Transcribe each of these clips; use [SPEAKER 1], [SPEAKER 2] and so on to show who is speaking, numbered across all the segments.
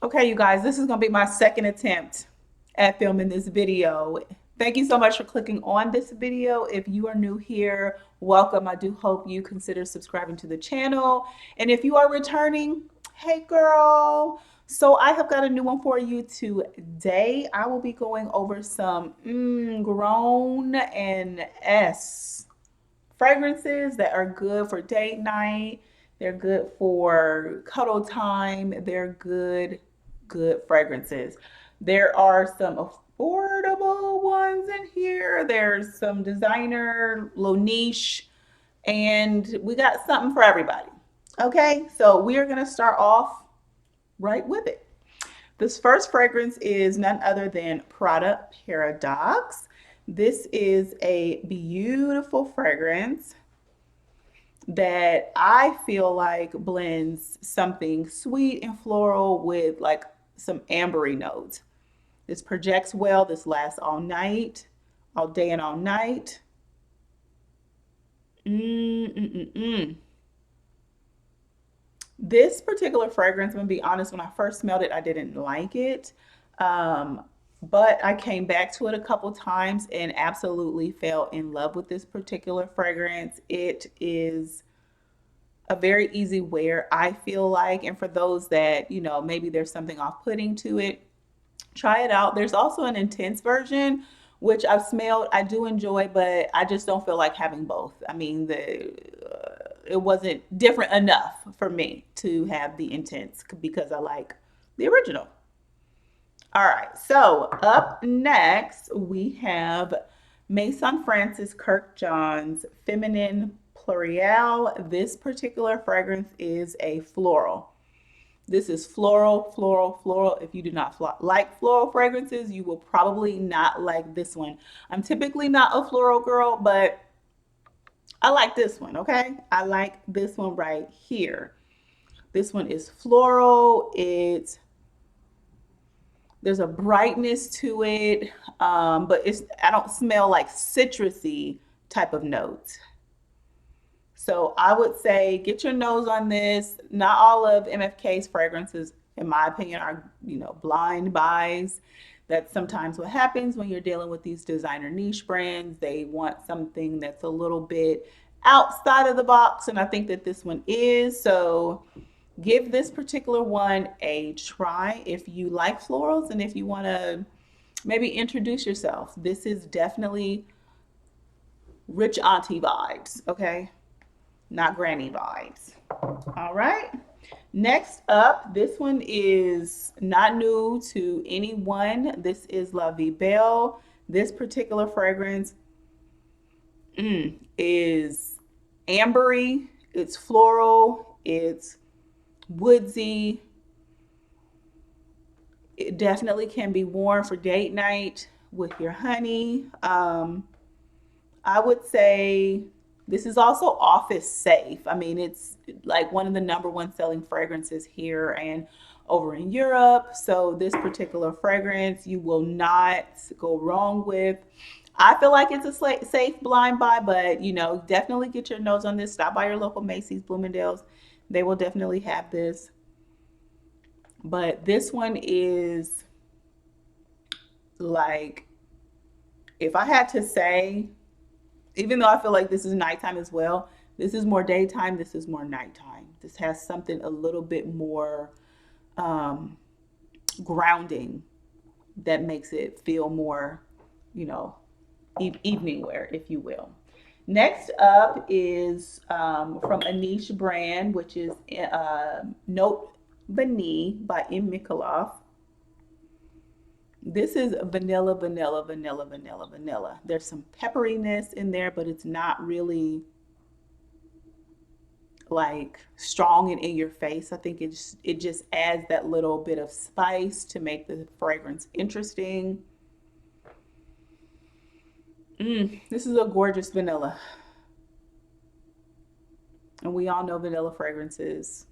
[SPEAKER 1] Okay, you guys, this is going to be my second attempt at filming this video. Thank you so much for clicking on this video. If you are new here, welcome. I do hope you consider subscribing to the channel. And if you are returning, hey girl. So I have got a new one for you today. I will be going over some grown and S fragrances that are good for date night. They're good for cuddle time. They're good fragrances. There are some affordable ones in here. There's some designer, low niche, and we got something for everybody. Okay, so we are going to start off right with it. This first fragrance is none other than Prada Paradox. This is a beautiful fragrance that I feel like blends something sweet and floral with like some ambery notes. This projects well. This lasts all night, all day and all night. Mm-mm-mm-mm. This particular fragrance, I'm gonna be honest, when I first smelled it, I didn't like it. Um, but I came back to it a couple times and absolutely fell in love with this particular fragrance. It is a very easy wear, I feel like. And for those that, maybe there's something off putting to it, try it out. There's also an intense version, which I've smelled, I do enjoy, but I just don't feel like having both. I mean, it wasn't different enough for me to have the intense because I like the original. All right, so up next we have Maison Francis Kirk John's Feminine Plurial. This particular fragrance is a floral. This is floral, floral, floral. If you do not like floral fragrances, you will probably not like this one. I'm typically not a floral girl, but I like this one, okay? I like this one right here. This one is floral. There's a brightness to it, but I don't smell like citrusy type of notes. So I would say get your nose on this. Not all of MFK's fragrances, in my opinion, are blind buys. That's sometimes what happens when you're dealing with these designer niche brands. They want something that's a little bit outside of the box, and I think that this one is. So give this particular one a try if you like florals and if you want to maybe introduce yourself. This is definitely rich auntie vibes, okay? Not granny vibes. All right. Next up, this one is not new to anyone. This is La Vie Belle. This particular fragrance is ambery, it's floral, it's woodsy. It definitely can be worn for date night with your honey. I would say this is also office safe. I mean, it's like one of the number one selling fragrances here and over in Europe. So this particular fragrance you will not go wrong with. I feel like it's a safe blind buy, but definitely get your nose on this. Stop by your local Macy's, Bloomingdale's. They will definitely have this. But this one is like, if I had to say, even though I feel like this is nighttime as well, this is more daytime, this is more nighttime. This has something a little bit more um, grounding that makes it feel more, you know, evening wear, if you will. Next up is from a niche brand, which is Note Vanille by M. Mikhailoff. This is vanilla, vanilla, vanilla, vanilla, vanilla. There's some pepperiness in there, but it's not really like strong and in your face. I think it just adds that little bit of spice to make the fragrance interesting. This is a gorgeous vanilla. And we all know vanilla fragrances.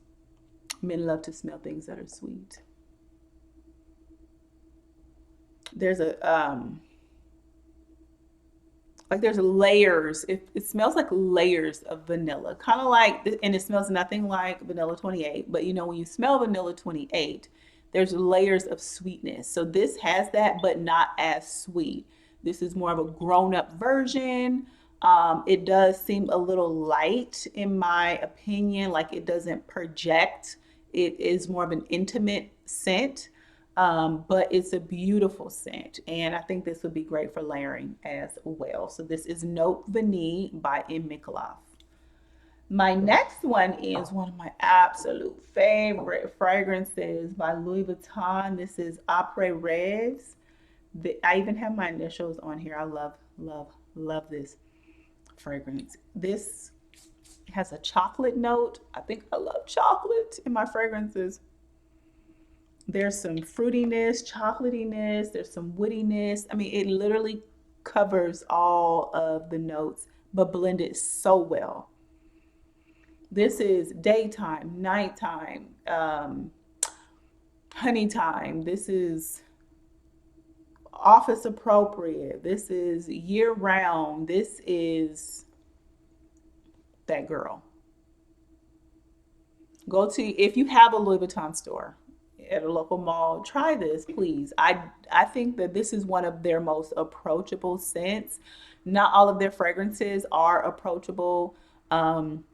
[SPEAKER 1] Men love to smell things that are sweet. There's a like there's layers. It smells like layers of vanilla, kind of like, and it smells nothing like vanilla 28. But when you smell vanilla 28, there's layers of sweetness. So this has that, but not as sweet. This is more of a grown-up version. It does seem a little light in my opinion, like it doesn't project. It is more of an intimate scent, but it's a beautiful scent. And I think this would be great for layering as well. So this is Note Vanille by M. Mikolov. My next one is one of my absolute favorite fragrances by Louis Vuitton. This is Après Rêves. I even have my initials on here. I love, love, love this fragrance. This has a chocolate note. I think I love chocolate in my fragrances. There's some fruitiness, chocolatiness, there's some woodiness. I mean, it literally covers all of the notes, but blended so well. This is daytime, nighttime, honey time. This is office appropriate. This is year round. This is that girl. Go to, if you have a Louis Vuitton store at a local mall, try this, please. I think that this is one of their most approachable scents. Not all of their fragrances are approachable. Um,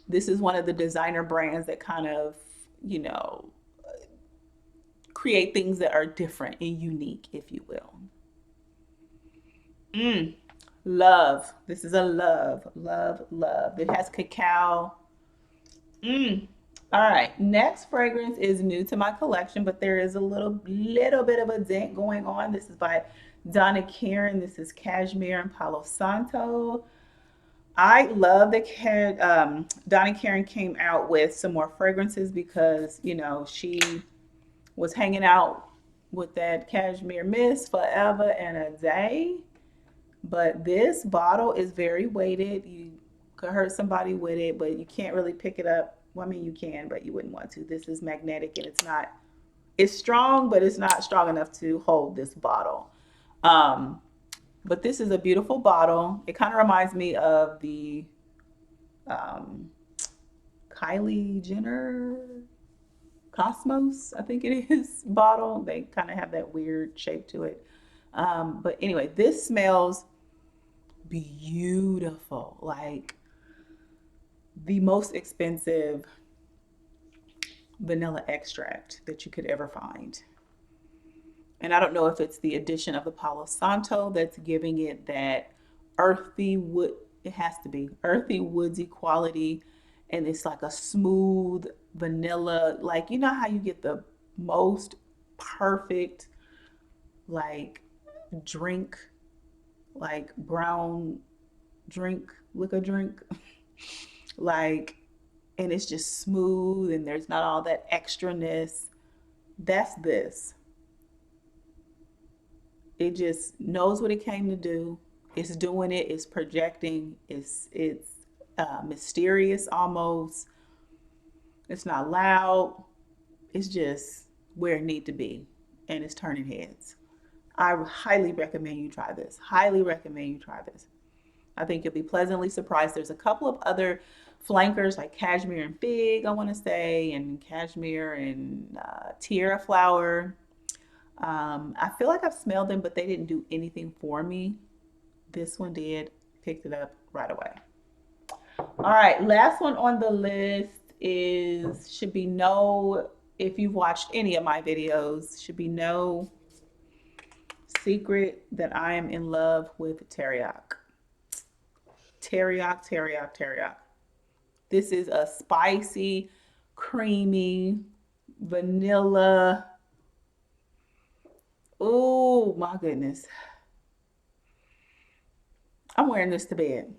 [SPEAKER 1] this is one of the designer brands that kind of, you know, create things that are different and unique, if you will. Mm, love. This is a love, love, love. It has cacao. Mm. All right. Next fragrance is new to my collection, but there is a little bit of a dent going on. This is by Donna Karan. This is Cashmere and Palo Santo. I love that Donna Karan came out with some more fragrances because, you know, she was hanging out with that cashmere mist forever and a day. But this bottle is very weighted. You could hurt somebody with it, but you can't really pick it up. Well, I mean, you can, but you wouldn't want to. This is magnetic and it's strong, but it's not strong enough to hold this bottle. Um, but this is a beautiful bottle. It kind of reminds me of the um, Kylie Jenner Cosmos, I think it is, bottle. They kind of have that weird shape to it. But anyway, this smells beautiful. Like the most expensive vanilla extract that you could ever find. And I don't know if it's the addition of the Palo Santo that's giving it that earthy wood. It has to be earthy, woodsy quality. And it's like a smooth vanilla. Like, you know how you get the most perfect, like, drink, like brown drink, liquor drink. Like, and it's just smooth and there's not all that extraness. That's this. It just knows what it came to do. It's doing it. It's projecting. It's mysterious almost. It's not loud. It's just where it need to be, and it's turning heads. I highly recommend you try this. Highly recommend you try this. I think you'll be pleasantly surprised. There's a couple of other flankers like cashmere and fig, I want to say, and cashmere and tiara flower. I feel like I've smelled them, but they didn't do anything for me. This one did. Picked it up right away. All right, last one on the list is should be no. If you've watched any of my videos, should be no secret that I am in love with teriyaki. Teriyaki, teriyaki, teriyaki. This is a spicy, creamy, vanilla. Oh my goodness. I'm wearing this to bed.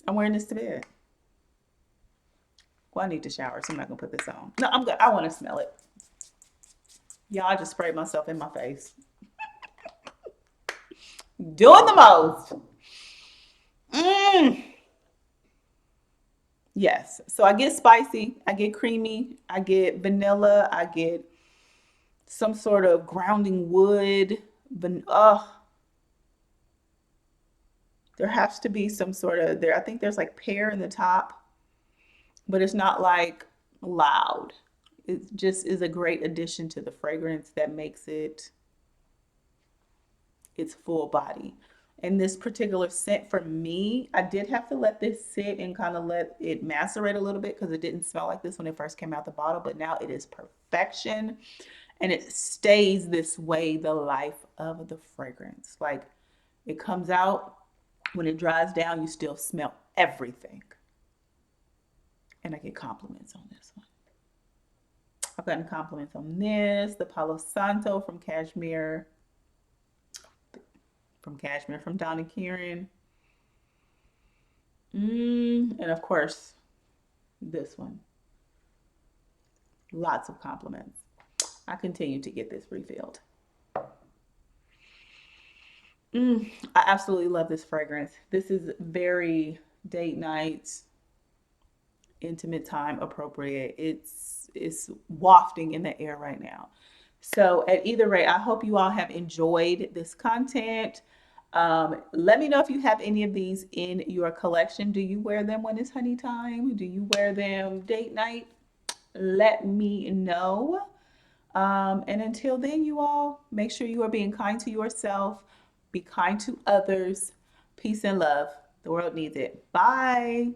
[SPEAKER 1] I'm wearing this to bed. Well, I need to shower, so I'm not gonna put this on. No, I'm good. I want to smell it. Y'all, I just sprayed myself in my face. Doing the most. Mm. Yes. So I get spicy, I get creamy, I get vanilla, I get some sort of grounding wood. There has to be some sort of there. I think there's like pear in the top, but it's not like loud. It just is a great addition to the fragrance that makes it its full body. And this particular scent for me, I did have to let this sit and kind of let it macerate a little bit because it didn't smell like this when it first came out the bottle, but now it is perfection and it stays this way the life of the fragrance. Like it comes out, when it dries down, you still smell everything. And I get compliments on this one. I've gotten compliments on this, the Palo Santo from Cashmere from Donna Kieran. And of course, this one. Lots of compliments. I continue to get this refilled. I absolutely love this fragrance. This is very date night, intimate time appropriate. It's wafting in the air right now. So at either rate, I hope you all have enjoyed this content. Let me know if you have any of these in your collection. Do you wear them when it's honey time? Do you wear them date night? Let me know. And until then, you all, make sure you are being kind to yourself, be kind to others. Peace and love. The world needs it. Bye.